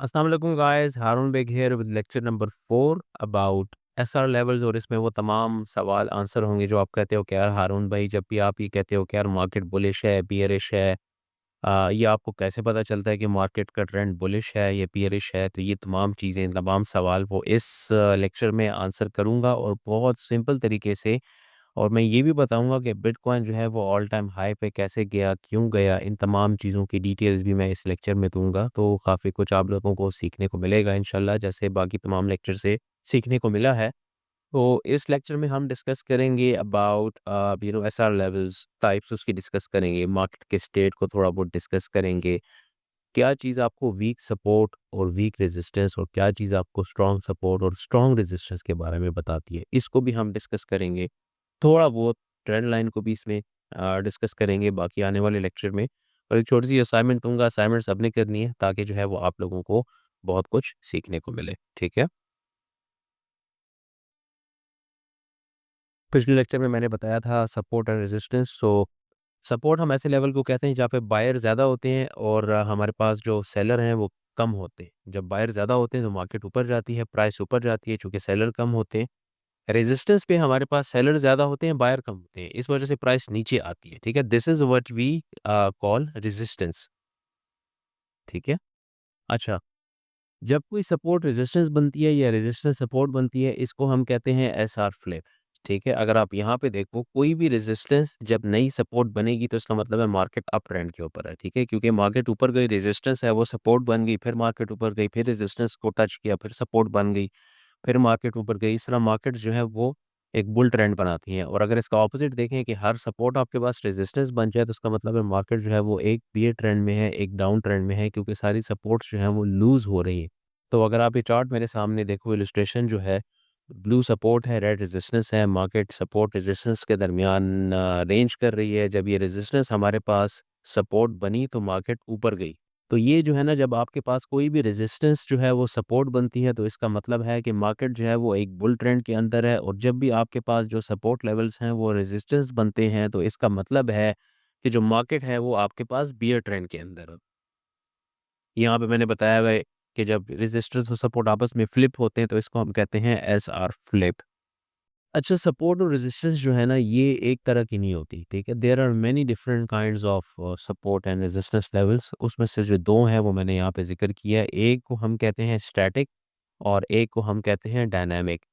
अस्सलाम वालेकुम guys, Haroon Baig here with lecture number 4 about SR levels. और इसमें वो तमाम सवाल आंसर होंगे जो आप कहते हो कि यार हारून भाई, जब भी आप ये कहते हो कि यार मार्केट बुलिश है, बियरिश है, ये आपको कैसे पता चलता है कि मार्केट का ट्रेंड बुलिश है या बियरिश है? तो ये तमाम चीज़ें, तमाम सवाल वो इस लेक्चर में आंसर करूँगा और बहुत सिंपल तरीके से। और मैं ये भी बताऊँगा कि बिटकॉइन जो है वो ऑल टाइम हाई पे कैसे गया, क्यों गया, इन तमाम चीज़ों की डिटेल्स भी मैं इस लेक्चर में दूँगा। तो काफ़ी कुछ आप लोगों को सीखने को मिलेगा इंशाल्लाह, जैसे बाकी तमाम लेक्चर से सीखने को मिला है। तो इस लेक्चर में हम डिस्कस करेंगे अबाउट एसआर लेवल्स, टाइप्स उसकी डिस्कस करेंगे, मार्केट के स्टेट को थोड़ा बहुत डिस्कस करेंगे। क्या चीज़ आपको वीक सपोर्ट और वीक रेजिस्टेंस, और क्या चीज़ आपको स्ट्रॉन्ग सपोर्ट और स्ट्रॉन्ग रेजिस्टेंस के बारे में बताती है, इसको भी हम डिस्कस करेंगे। थोड़ा बहुत ट्रेंड लाइन को भी इसमें डिस्कस करेंगे बाकी आने वाले लेक्चर में। और एक छोटी सी असाइनमेंट दूंगा, असाइनमेंट सबने करनी है ताकि जो है वो आप लोगों को बहुत कुछ सीखने को मिले। ठीक है। पिछले लेक्चर में मैंने बताया था support and resistance. So support हम ऐसे लेवल को कहते हैं जहाँ पे बायर ज़्यादा होते हैं और हमारे पास जो सेलर हैं वो कम होते हैं। जब बायर ज़्यादा होते हैं तो मार्केट ऊपर जाती है, प्राइस ऊपर जाती है, चूँकि सेलर कम होते हैं। रेजिस्टेंस पे हमारे पास सेलर ज़्यादा होते हैं, बायर कम होते हैं, इस वजह से प्राइस नीचे आती है। ठीक है, this is what we call resistance. ठीक है। अच्छा, जब कोई सपोर्ट रेजिस्टेंस बनती है या रेजिस्टेंस सपोर्ट बनती है, इसको हम कहते हैं एसआर फ्लिप। ठीक है, अगर आप यहाँ पे देखो, कोई भी रेजिस्टेंस जब नई सपोर्ट बनेगी तो इसका मतलब है मार्केट अप ट्रेंड के ऊपर है। ठीक है, क्योंकि मार्केट ऊपर गई, रेजिस्टेंस है वो सपोर्ट बन गई, फिर मार्केट ऊपर गई, फिर रेजिस्टेंस को टच किया, फिर सपोर्ट बन गई, फिर मार्केट ऊपर गई। इस तरह मार्केट जो है वो एक बुल ट्रेंड बनाती है। और अगर इसका ऑपोजिट देखें कि हर सपोर्ट आपके पास रेजिस्टेंस बन जाए, तो इसका मतलब है मार्केट जो है वो एक बियर ट्रेंड में है, एक डाउन ट्रेंड में है, क्योंकि सारी सपोर्ट्स जो है वो लूज हो रही है। तो अगर आप ये चार्ट मेरे सामने देखो, इलस्ट्रेशन जो है, ब्लू सपोर्ट है, रेड रेजिस्टेंस है, मार्केट सपोर्ट रेजिस्टेंस के दरमियान रेंज कर रही है। जब ये रेजिस्टेंस हमारे पास सपोर्ट बनी तो मार्केट ऊपर गई। तो ये जो है ना, जब आपके पास कोई भी रेजिस्टेंस जो है वो सपोर्ट बनती है, तो इसका मतलब है कि मार्केट जो है वो एक बुल ट्रेंड के अंदर है। और जब भी आपके पास जो सपोर्ट लेवल्स हैं वो रेजिस्टेंस बनते हैं, तो इसका मतलब है कि जो मार्केट है वो आपके पास बियर ट्रेंड के अंदर है। यहाँ पे मैंने बताया हुआ है कि जब रेजिस्टेंस और सपोर्ट आपस में फ्लिप होते हैं तो इसको हम कहते हैं एस आर फ्लिप। अच्छा, सपोर्ट और रेजिस्टेंस जो है ना, ये एक तरह की नहीं होती। ठीक है, there are many different kinds of support and resistance levels. उसमें से जो दो हैं वो मैंने यहाँ पे जिक्र किया है। एक को हम कहते हैं स्टैटिक और एक को हम कहते हैं डायनामिक।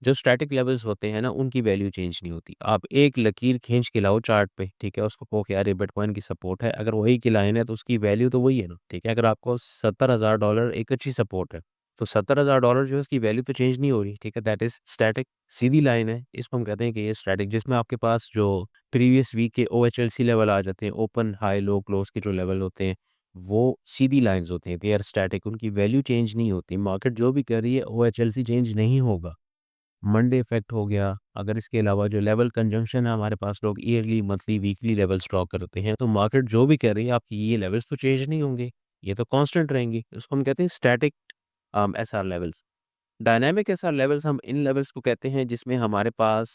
जो स्टैटिक लेवल्स होते हैं ना, उनकी वैल्यू चेंज नहीं होती। आप एक लकीर खींच के लाओ चार्ट पे, ठीक है, उसको कहो कि यार ये बिटकॉइन की सपोर्ट है, अगर वही की लाइन है तो उसकी वैल्यू तो वही है ना। ठीक है, अगर आपको $70,000 एक अच्छी सपोर्ट है, तो $70,000 जो है उसकी वैल्यू तो चेंज नहीं हो रही। ठीक है, that is static. Sidhi line है, इसको हम कहते हैं कि ये स्टैटिक, जिसमें आपके पास जो प्रीवियस वीक के OHLC लेवल आ जाते हैं, ओपन हाई लो क्लोज के जो लेवल होते हैं, वो सीधी लाइंस होते हैं, दे आर स्टैटिक, उनकी वैल्यू चेंज नहीं होती। मार्केट जो भी कर रही है OHLC चेंज नहीं होगा। मंडे इफेक्ट हो गया, अगर इसके अलावा जो लेवल कंजंक्शन है, हमारे पास लोग yearly, monthly, weekly levels draw करते हैं, तो मार्केट जो भी कर रही है आपकी, ये लेवल्स तो चेंज नहीं होंगे, ये तो कांस्टेंट रहेंगी। इसको हम कहते हैं static SR levels. Dynamic SR levels, हम इन लेवल्स को कहते हैं जिसमें हमारे पास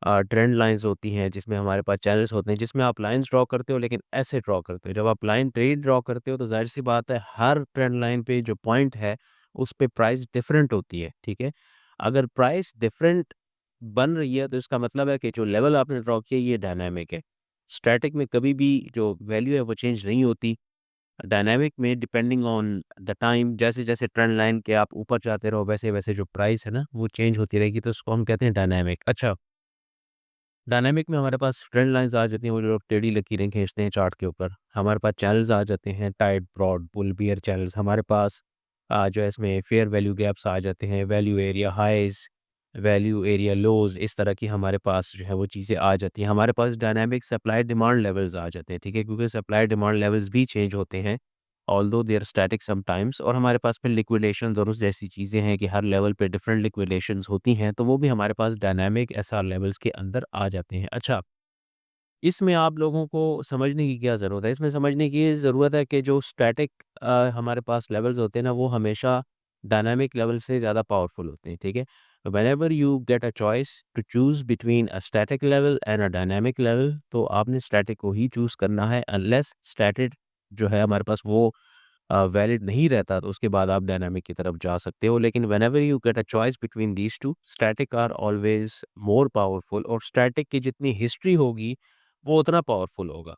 ट्रेंड लाइंस होती हैं, जिसमें हमारे पास चैनल्स होते हैं, जिसमें आप लाइंस ड्रॉ करते हो लेकिन ऐसे ड्रॉ करते हो। जब आप लाइन ट्रेड ड्रॉ करते हो तो जाहिर सी बात है हर ट्रेंड लाइन पे जो पॉइंट है उस पे प्राइस डिफरेंट होती है। ठीक है, अगर प्राइस डिफरेंट बन रही है तो इसका मतलब है कि जो लेवल आपने ड्रॉ किया ये डायनामिक है। स्टैटिक में कभी भी जो वैल्यू है वो चेंज नहीं होती। डायनामिक में डिपेंडिंग ऑन द टाइम, जैसे-जैसे ट्रेंड लाइन के आप ऊपर जाते रहो, वैसे-वैसे जो प्राइस है ना वो चेंज होती रहेगी, तो उसको हम कहते हैं डायनामिक। अच्छा, डायनामिक में हमारे पास ट्रेंड लाइन्स आ जाती हैं, वो जो लोग टेढ़ी लकीरें खींचते हैं चार्ट के ऊपर। हमारे पास चैनल्स आ जाते हैं, tight, broad, bull, bear channels. हमारे पास जो है इसमें फेयर वैल्यू गैप्स आ जाते हैं, value area highs, value area lows, इस तरह की हमारे पास जो है वो चीज़ें आ जाती हैं। हमारे पास डायनामिक सप्लाई डिमांड लेवल्स आ जाते हैं, ठीक है? क्योंकि सप्लाई डिमांड लेवल्स भी चेंज होते हैं, although they are static sometimes. और हमारे पास फिर लिक्विडेशंस और उस जैसी चीज़ें हैं कि हर लेवल पे डिफरेंट लिक्विडेशंस होती हैं, तो वो भी हमारे पास डायनामिक एसआर लेवल्स के अंदर आ जाते हैं। अच्छा, इसमें आप लोगों को समझने की क्या ज़रूरत है? इसमें समझने की ये ज़रूरत है कि जो स्टैटिक हमारे पास लेवल्स होते हैं ना, वो हमेशा डायनामिक लेवल से ज़्यादा पावरफुल होते हैं, ठीक है? Whenever you get a choice to choose between a static level and a dynamic level, तो आपने स्टैटिक को ही चूज़ करना है, अनलेस स्टैटिक जो है हमारे पास वो वैलिड नहीं रहता तो उसके बाद आप डायनामिक की तरफ जा सकते हो। लेकिन whenever you get a choice between these 2, static are always more powerful, और स्टैटिक की जितनी हिस्ट्री होगी, वो उतना पावरफुल होगा।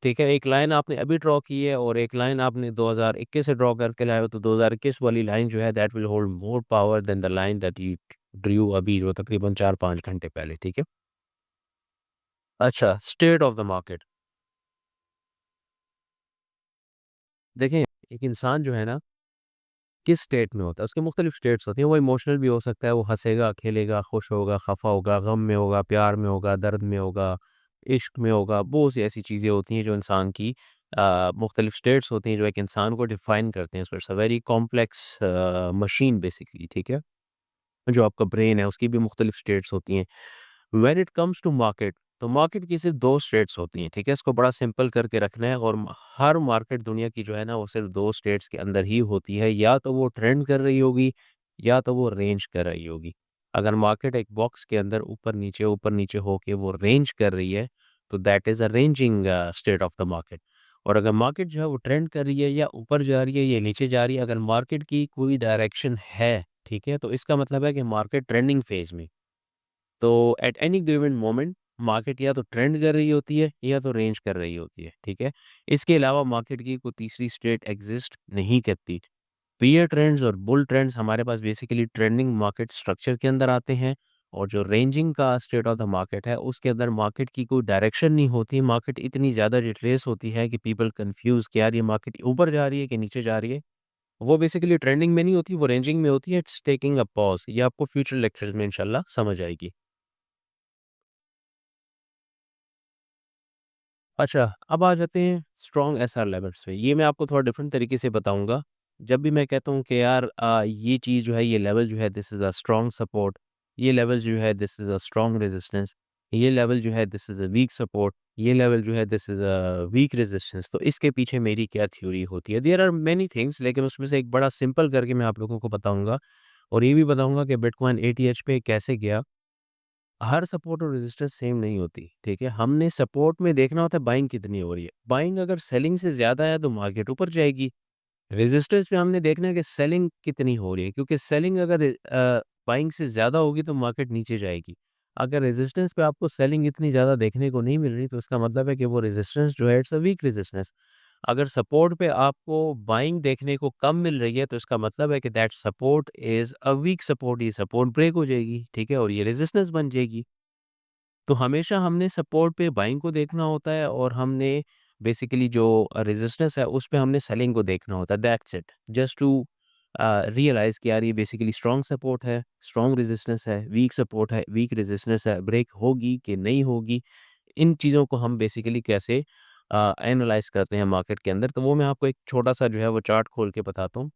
ठीक है? एक लाइन आपने अभी ड्रॉ की है और एक लाइन आपने 2021 से ड्रॉ करके लाए हो, तो 2021 वाली लाइन जो है that will hold more power than the line that you drew अभी, जो तकरीबन 4-5 घंटे पहले, ठीक है? अच्छा, स्टेट ऑफ द मार्केट। देखें, एक इंसान जो है ना, किस स्टेट में होता है, उसके मुख्तलिफ स्टेट्स होती हैं। वो इमोशनल भी हो सकता है, वो हँसेगा, खेलेगा, खुश होगा, खफ़ा होगा, गम में होगा, प्यार में होगा, दर्द में होगा, इश्क में होगा। बहुत सी ऐसी चीज़ें होती हैं जो इंसान की मुख्तलिफ स्टेट्स होती हैं, जो एक इंसान को डिफ़ाइन करते हैं। So it's a very complex machine basically, ठीक है? जो आपका ब्रेन है, उसकी भी मुख्तलिफ स्टेट्स होती हैं। When it comes to market, तो मार्केट की सिर्फ़ 2 स्टेट्स होती हैं, ठीक है? इसको बड़ा सिंपल करके रखना है, और हर मार्केट दुनिया की जो है ना, वो सिर्फ़ 2 स्टेट्स के अंदर ही होती है। या तो वो ट्रेंड कर रही होगी, या तो वो रेंज कर रही होगी। अगर मार्केट एक बॉक्स के अंदर ऊपर नीचे होके वो रेंज कर रही है, तो that is a ranging state of the market. और अगर मार्केट जो है वो ट्रेंड कर रही है, या ऊपर जा रही है या नीचे जा रही है, अगर मार्केट की कोई डायरेक्शन है, ठीक है? तो इसका मतलब है कि मार्केट ट्रेंडिंग फ़ेज़ में। तो at any given moment market या तो ट्रेंड कर रही होती है, या तो रेंज कर रही होती है, ठीक है? इसके अलावा मार्केट की कोई तीसरी स्टेट एग्ज़िस्ट नहीं करती। बियर ट्रेंड्स और बुल ट्रेंड्स हमारे पास बेसिकली ट्रेंडिंग मार्केट स्ट्रक्चर के अंदर आते हैं, और जो रेंजिंग का स्टेट ऑफ द मार्केट है, उसके अंदर मार्केट की कोई डायरेक्शन नहीं होती। मार्केट इतनी ज़्यादा रिट्रेस होती है कि पीपल कन्फ्यूज़ कि यार ये मार्केट ऊपर जा रही है कि नीचे जा रही है। वो बेसिकली ट्रेंडिंग में नहीं होती, वो रेंजिंग में होती है। It's taking a pause. ये आपको फ्यूचर लेक्चर्स में इंशाल्लाह समझ आएगी। अच्छा, अब आ जाते हैं स्ट्रॉन्ग एसआर लेवल्स पे। ये मैं आपको थोड़ा डिफरेंट तरीके से बताऊँगा। जब भी मैं कहता हूँ कि यार ये चीज़ जो है, ये लेवल जो है this is a strong support, ये लेवल जो है this is a strong resistance, ये लेवल जो है this is a weak support, ये लेवल जो है this is a weak resistance. तो इसके पीछे मेरी क्या थ्योरी होती है? देयर आर मेनी थिंग्स, लेकिन उसमें से एक बड़ा सिंपल करके मैं आप लोगों को बताऊँगा, और ये भी बताऊँगा कि बिटकॉइन एटीएच पे कैसे गया। हर सपोर्ट और रेजिस्टेंस सेम नहीं होती, ठीक है? हमने सपोर्ट में देखना होता है बाइंग कितनी हो रही है। बाइंग अगर सेलिंग से ज़्यादा है तो मार्केट ऊपर जाएगी। रेजिस्टेंस पे हमने देखना है कि सेलिंग कितनी हो रही है, क्योंकि सेलिंग अगर बाइंग से ज़्यादा होगी तो मार्केट नीचे जाएगी। अगर रेजिस्टेंस पे आपको सेलिंग इतनी ज़्यादा देखने को नहीं मिल रही, तो इसका मतलब है कि वो रेजिस्टेंस जो है इट्स अ वीक रेजिस्टेंस। अगर सपोर्ट पे आपको बाइंग देखने को कम मिल रही है, तो इसका मतलब है कि that support is a weak support. ये सपोर्ट ब्रेक हो जाएगी, ठीक है? और ये रेजिस्टेंस बन जाएगी। तो हमेशा हमने सपोर्ट पे बाइंग को देखना होता है, और हमने बेसिकली जो रेजिस्टेंस है उस पे हमने सेलिंग को देखना होता है। That's it, just to realize कि यार ये बेसिकली स्ट्रॉन्ग सपोर्ट है, स्ट्रॉन्ग रेजिस्टेंस है, वीक सपोर्ट है, वीक रेजिस्टेंस है, ब्रेक होगी कि नहीं होगी। इन चीज़ों को हम बेसिकली कैसे एनालाइज करते हैं मार्केट के अंदर, तो वो मैं आपको एक छोटा सा जो है वो चार्ट खोल के बताता हूँ।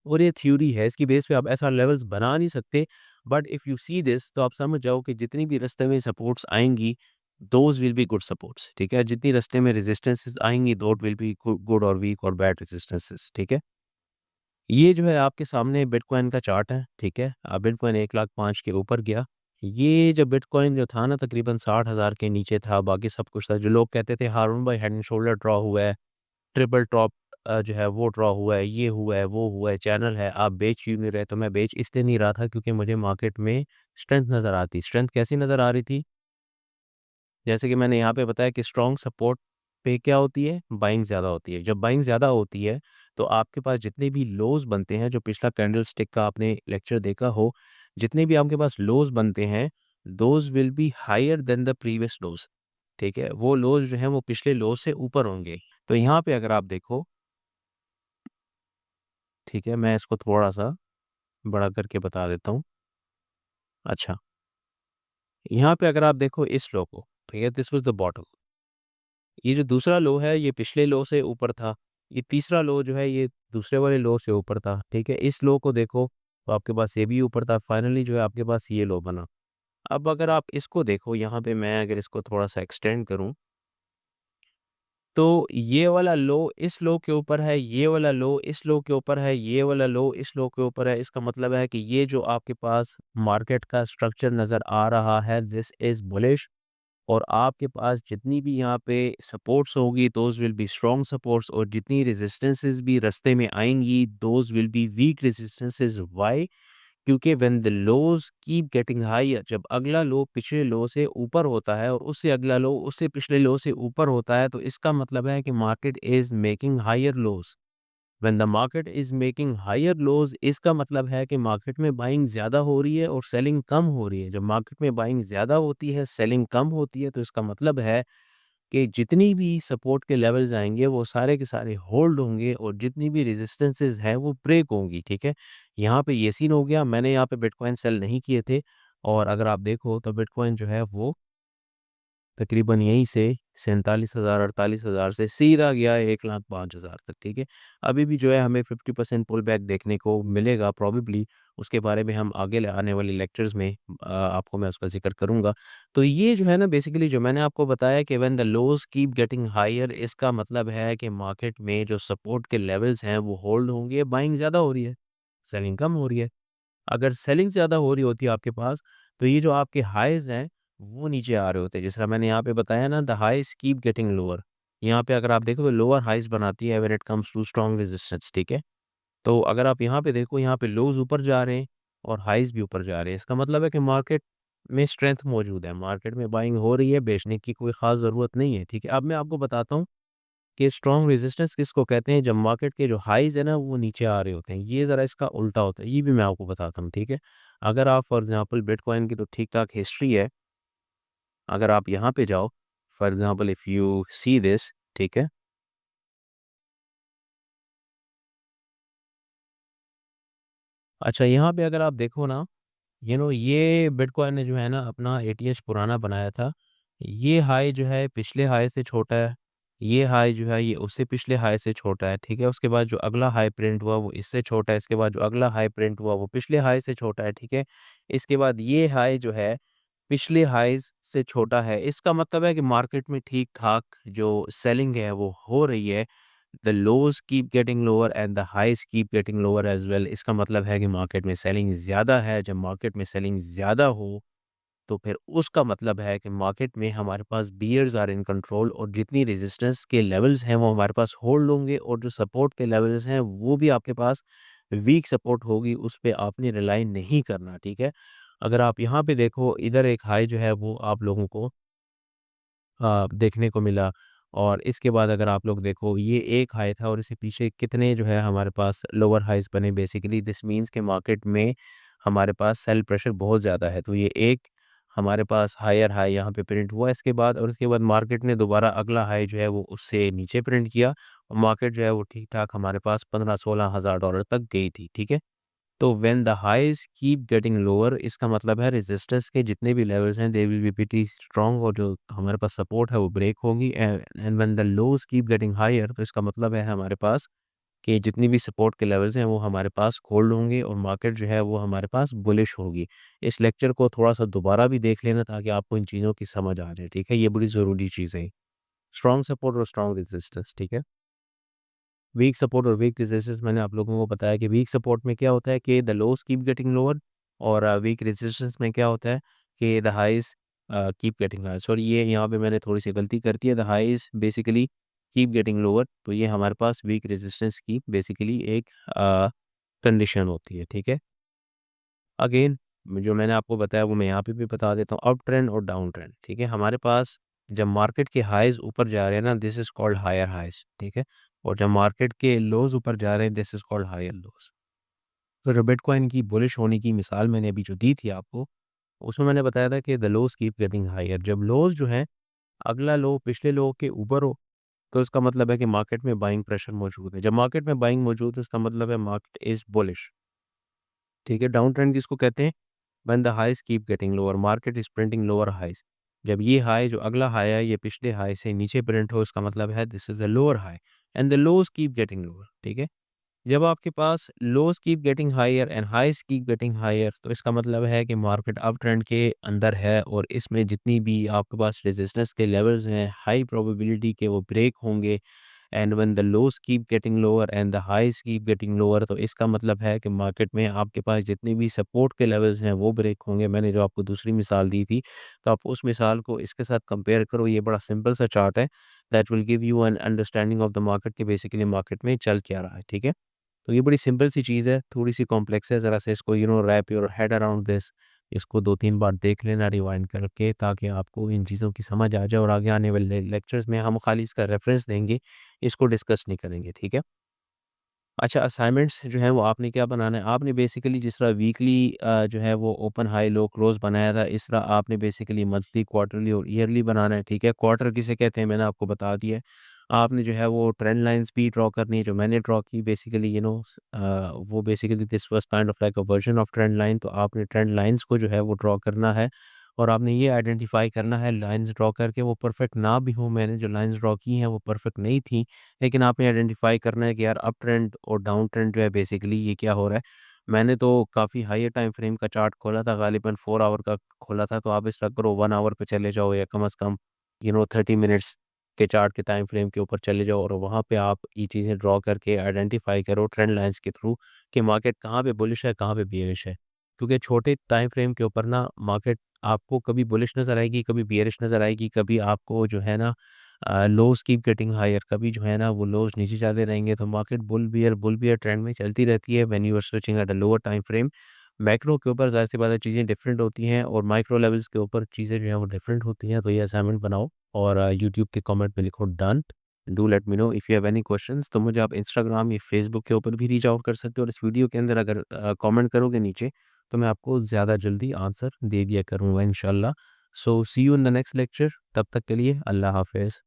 और ये थ्योरी है, इसकी बेस पे आप ऐसा लेवल्स बना नहीं सकते। But if you see this, तो आप समझ जाओ कि जितनी भी रास्ते में सपोर्ट्स आएँगी, those will be good supports, ठीक है? जितनी रास्ते में रेजिस्टेंसेस आएँगी, दोट विल बी गुड और वीक और बैड रेजिस्टेंसेस, ठीक है? ये जो है आपके सामने बिटकॉइन का चार्ट है, ठीक है? बिटकॉइन 1,05,000 के ऊपर गया। ये जब बिटकॉइन जो था ना, तकरीबन 60,000 के नीचे था, बाकी सब कुछ था। जो लोग कहते थे हारून भाई हेड एंड शोल्डर ड्रॉ हुआ है, ट्रिपल टॉप जो है वो ड्रॉ हुआ है, ये हुआ है, वो हुआ है, चैनल है, आप बेच क्यों नहीं रहे? तो मैं बेच इसलिए नहीं रहा था क्योंकि मुझे मार्केट में स्ट्रेंथ नज़र आती। स्ट्रेंथ कैसी नज़र आ रही थी? जैसे कि मैंने यहाँ पे बताया कि स्ट्रॉन्ग सपोर्ट पे क्या होती है? बाइंग ज़्यादा होती है। जब बाइंग ज़्यादा होती है, तो आपके पास जितने भी लोज़ बनते हैं, जो पिछला कैंडलस्टिक का आपने लेक्चर देखा हो, जितने भी आपके पास लोज़ बनते हैं, those will be higher than the previous lows, ठीक है? वो लोज़ जो हैं वो पिछले लोज़ से ऊपर होंगे। तो यहाँ पे अगर आप देखो, ठीक है, मैं इसको थोड़ा-सा बड़ा करके बता देता हूँ। अच्छा, यहाँ पे अगर आप देखो इस लो को, ठीक है, दिस वाज़ द बॉटम। ये जो दूसरा लो है, ये पिछले लो से ऊपर था। ये तीसरा लो जो है, ये दूसरे वाले लो से ऊपर था, ठीक है? इस लो को देखो, तो आपके पास ये भी ऊपर था। फाइनली जो है आपके पास ये लो बना। अब अगर आप इसको देखो, यहाँ पे मैं अगर इसको थोड़ा-सा एक्सटेंड करूँ, तो ये वाला लो इस लो के ऊपर है, ये वाला लो इस लो के ऊपर है, ये वाला लो इस लो के ऊपर है। इसका मतलब है कि ये जो आपके पास मार्केट का स्ट्रक्चर नज़र आ रहा है, दिस इज़ बुलिश। और आपके पास जितनी भी यहाँ पे सपोर्ट्स होगी those will be strong supports, और जितनी रेजिस्टेंसेस भी रास्ते में आएँगी those will be weak resistances. Why? क्योंकि when the lows keep getting higher, जब अगला लो पिछले लो से ऊपर होता है और उससे अगला लो उससे पिछले लो से ऊपर होता है, तो इसका मतलब है कि market is making higher lows. When the market is making higher lows, इसका मतलब है कि मार्केट में बाइंग ज़्यादा हो रही है और सेलिंग कम हो रही है। जब मार्केट में बाइंग ज़्यादा होती है, सेलिंग कम होती है, तो इसका मतलब है कि जितनी भी सपोर्ट के लेवल्स आएँगे वो सारे के सारे होल्ड होंगे और जितनी भी रेजिस्टेंसेस हैं वो ब्रेक होंगी, ठीक है? यहाँ पे ये सीन हो गया, मैंने यहाँ पे बिटकॉइन सेल नहीं किए थे, और अगर आप देखो तो बिटकॉइन जो है वो तकरीबन यहीं से 47,000 48,000 से सीधा गया है 1,05,000 तक, ठीक है? अभी भी जो है हमें 50% पुल बैक देखने को मिलेगा प्रोबेबली, उसके बारे में हम आगे आने वाली लेक्चर्स में आपको मैं उसका ज़िक्र करूँगा। तो ये जो है ना बेसिकली जो मैंने आपको बताया कि when the lows keep getting higher, इसका मतलब है कि मार्केट में जो सपोर्ट के लेवल्स हैं वो होल्ड होंगे, बाइंग ज़्यादा हो रही है, सेलिंग कम हो रही है। अगर सेलिंग ज़्यादा हो रही होती है आपके पास, तो ये जो आपके हाइज़ हैं, वो नीचे आ रहे होते हैं। जिस तरह मैंने यहाँ पे बताया ना, the highs keep getting lower. यहाँ पे अगर आप देखो तो लोअर हाइज़ बनाती है when it comes to strong resistance, ठीक है? तो अगर आप यहाँ पे देखो, यहाँ पे लोज़ ऊपर जा रहे हैं और हाइज़ भी ऊपर जा रहे हैं। इसका मतलब है कि मार्केट में स्ट्रेंथ मौजूद है, मार्केट में बाइंग हो रही है, बेचने की कोई ख़ास ज़रूरत नहीं है, ठीक है? अब मैं आपको बताता हूँ कि स्ट्रॉन्ग रेजिस्टेंस किसको कहते हैं, जब मार्केट के जो हाइज़ है ना वो नीचे आ रहे होते हैं, ये ज़रा इसका उल्टा होता है, ये भी मैं आपको बताता हूँ, ठीक है? अगर आप फॉर एग्ज़ाम्पल बिटकॉइन की तो ठीक-ठाक हिस्ट्री है, अगर आप यहाँ पे जाओ, for example if you see this, ठीक है? अच्छा, यहाँ पे अगर आप देखो ना, ये बिटकॉइन ने जो है ना अपना एटीएच पुराना बनाया था। ये हाई जो है पिछले हाई से छोटा है। ये हाई जो है ये उससे पिछले हाई से छोटा है, ठीक है? उसके बाद जो अगला हाई प्रिंट हुआ वो इससे छोटा है, इसके बाद जो अगला हाई प्रिंट हुआ वो पिछले हाई से छोटा है, ठीक है? इसके बाद ये हाई जो है पिछले हाइज़ से छोटा है। इसका मतलब है कि मार्केट में ठीक-ठाक जो सेलिंग है वो हो रही है। The lows keep getting lower and the highs keep getting lower as well. इसका मतलब है कि मार्केट में सेलिंग ज़्यादा है। जब मार्केट में सेलिंग ज़्यादा हो, तो फिर उसका मतलब है कि मार्केट में हमारे पास बियर्स आर इन कंट्रोल, और जितनी रेजिस्टेंस के लेवल्स हैं वो हमारे पास होल्ड होंगे, और जो सपोर्ट के लेवल्स हैं वो भी आपके पास वीक सपोर्ट होगी, उस पे आपने रिलाई नहीं करना, ठीक है? अगर आप यहाँ पे देखो, इधर एक हाई जो है वो आप लोगों को देखने को मिला, और इसके बाद अगर आप लोग देखो ये एक हाई था और इसके पीछे कितने जो है हमारे पास लोअर हाइज़ बने। बेसिकली दिस मीन्स के मार्केट में हमारे पास सेल प्रेशर बहुत ज़्यादा है। तो ये एक हमारे पास हायर हाई यहाँ पे प्रिंट हुआ इसके बाद, और इसके बाद मार्केट ने दोबारा अगला हाई जो है वो उससे नीचे प्रिंट किया, और मार्केट जो है वो ठीक-ठाक हमारे पास 15-16 हज़ार डॉलर तक गई थी, ठीक है? तो when the highs keep getting lower, इसका मतलब है रेजिस्टेंस के जितने भी लेवल्स हैं they will be pretty strong, और जो हमारे पास सपोर्ट है वो ब्रेक होगी। And when the lows keep getting higher, तो इसका मतलब है हमारे पास कि जितनी भी सपोर्ट के लेवल्स हैं वो हमारे पास होल्ड होंगे, और मार्केट जो है वो हमारे पास बुलिश होगी। इस लेक्चर को थोड़ा-सा दोबारा भी देख लेना ताकि आपको इन चीज़ों की समझ आ जाए, ठीक है? ये बड़ी ज़रूरी चीज़ है। स्ट्रॉन्ग सपोर्ट और स्ट्रॉन्ग रेजिस्टेंस, ठीक है? वीक सपोर्ट और वीक रेजिस्टेंस मैंने आप लोगों को बताया कि वीक सपोर्ट में क्या होता है कि the lows keep getting lower, और वीक रेजिस्टेंस में क्या होता है कि the highs keep getting higher. Sorry, ये यहाँ पे मैंने थोड़ी सी गलती कर दी है। The highs basically keep getting lower, तो ये हमारे पास वीक रेजिस्टेंस की बेसिकली एक कंडीशन होती है, ठीक है? अगेन जो मैंने आपको बताया वो मैं यहाँ पे भी बता देता हूँ, अप ट्रेंड और डाउन ट्रेंड, ठीक है? हमारे पास जब मार्केट के हाइज़ ऊपर जा रहे हैं ना, this is called higher highs, ठीक है? और जब मार्केट के लोज़ ऊपर जा रहे हैं, this is called higher lows. तो जो बिटकॉइन की बुलिश होने की मिसाल मैंने अभी जो दी थी आपको, उसमें मैंने बताया था कि the lows keep getting higher. जब लोज़ जो हैं, अगला लो पिछले लो के ऊपर हो, तो इसका मतलब है कि मार्केट में बाइंग प्रेशर मौजूद है। जब मार्केट में बाइंग मौजूद है, इसका मतलब है मार्केट इज़ बुलिश, ठीक है? डाउन ट्रेंड किसको कहते हैं? When the highs keep getting lower, market is printing lower highs. जब ये हाई जो अगला हाई है ये पिछले हाई से नीचे प्रिंट हो, इसका मतलब है this is a lower high, and the lows keep getting lower, ठीक है? जब आपके पास lows keep getting higher and highs keep getting higher, तो इसका मतलब है कि मार्केट अप ट्रेंड के अंदर है, और इसमें जितनी भी आपके पास रेजिस्टेंस के लेवल्स हैं, हाई प्रोबेबिलिटी के वो ब्रेक होंगे। And when the lows keep getting lower and the highs keep getting lower, तो इसका मतलब है कि मार्केट में आपके पास जितने भी सपोर्ट के लेवल्स हैं वो ब्रेक होंगे। मैंने जो आपको दूसरी मिसाल दी थी, तो आप उस मिसाल को इसके साथ कंपेयर करो। ये बड़ा सिंपल सा चार्ट है that will give you an understanding of the market कि बेसिकली मार्केट में चल क्या रहा है, ठीक है। तो ये बड़ी सिंपल सी चीज़ है, थोड़ी-सी कॉम्प्लेक्स है, ज़रा सा इसको wrap your head around this. इसको 2-3 बार देख लेना रिवाइंड करके, ताकि आपको इन चीज़ों की समझ आ जाए, और आगे आने वाले लेक्चर्स में हम खाली इसका रेफ़रेंस देंगे, इसको डिस्कस नहीं करेंगे, ठीक है। अच्छा, असाइनमेंट्स जो हैं वो आपने क्या बनाना है, आपने बेसिकली जिस तरह वीकली जो है वो ओपन हाई लो क्लोज बनाया था, इस तरह आपने बेसिकली मंथली, क्वार्टरली और ईयरली बनाना है, ठीक है। क्वार्टर किसे कहते हैं मैंने आपको बता दिया है। आपने जो है वो ट्रेंड लाइन्स भी ड्रॉ करनी है, जो मैंने ड्रॉ की बेसिकली वो basically this was kind of like a version of trend line. तो आपने ट्रेंड लाइन्स को जो है वो ड्रॉ करना है, और आपने ये आइडेंटिफ़ाई करना है लाइन्स ड्रॉ करके, वो परफेक्ट ना भी हो, मैंने जो लाइन्स ड्रॉ की हैं वो परफेक्ट नहीं थी, लेकिन आपने आइडेंटिफ़ाई करना है कि यार अप ट्रेंड और डाउन ट्रेंड जो है बेसिकली ये क्या हो रहा है। मैंने तो काफ़ी हायर टाइम फ्रेम का चार्ट खोला था, गालिबन 4 आवर का खोला था, तो आप इस तरह करो 1 आवर पे चले जाओ, या कम से कम 30 मिनट्स के चार्ट के टाइम फ्रेम के ऊपर चले जाओ, और वहाँ पे आप ये चीज़ें ड्रॉ करके आइडेंटिफ़ाई करो ट्रेंड लाइन्स के थ्रू कि मार्केट कहाँ पे बुलिश है, कहाँ पे बियरिश है। क्योंकि छोटे टाइम फ्रेम के ऊपर ना मार्केट आपको कभी बुलिश नज़र आएगी, कभी बियरिश नज़र आएगी, कभी आपको जो है ना लोज़ कीप गेटिंग हायर, कभी जो है ना वो लोज़ नीचे जाते रहेंगे, तो मार्केट बुल बियर ट्रेंड में चलती रहती है when you are switching at a lower time frame. Macro के ऊपर ज़ाहिर-सी बात है चीज़ें डिफरेंट होती हैं, और माइक्रो लेवल्स के ऊपर चीज़ें जो हैं वो डिफरेंट होती हैं। तो ये असाइनमेंट बनाओ, और यूट्यूब के कमेंट में लिखो done. Do let me know if you have any questions. तो मुझे आप इंस्टाग्राम या फेसबुक के ऊपर भी रीच आउट कर सकते हो, और इस वीडियो के अंदर अगर कमेंट करोगे नीचे, तो मैं आपको ज़्यादा जल्दी आंसर दे दिया करूँगा इंशाल्लाह। So see you in the next lecture, तब तक के लिए अल्लाह हाफ़िज़।